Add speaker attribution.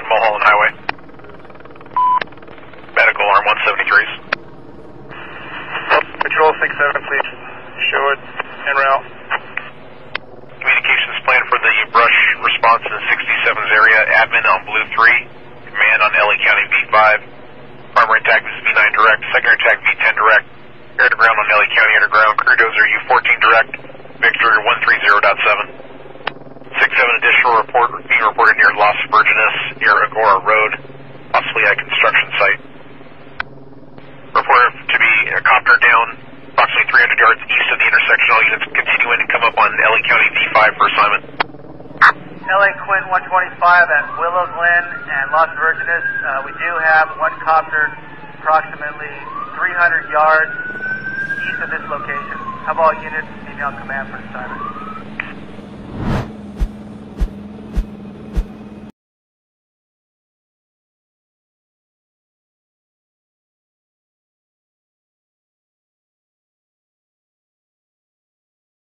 Speaker 1: Mulholland Highway. Medical arm 173s.
Speaker 2: Patrol 67, please. Show it en route.
Speaker 1: Communications plan for the brush response in the 67's area. Admin on Blue 3. Command on LA County V5. Primary attack is V9 direct. Secondary attack V10 direct. Air to ground on LA County air to ground. Crew dozer U14 direct. Victor 130.7. 6-7 additional report being reported near Las Virgenes, near Agora Road, possibly a construction site. Reported to be a copter down approximately 300 yards east of the intersection. All units continue in and come up on LA County V5 for assignment.
Speaker 3: LA Quinn 125 at Willow Glen and Las Virgenes. We do have one copter approximately 300 yards east of this location. Have all units email command for assignment.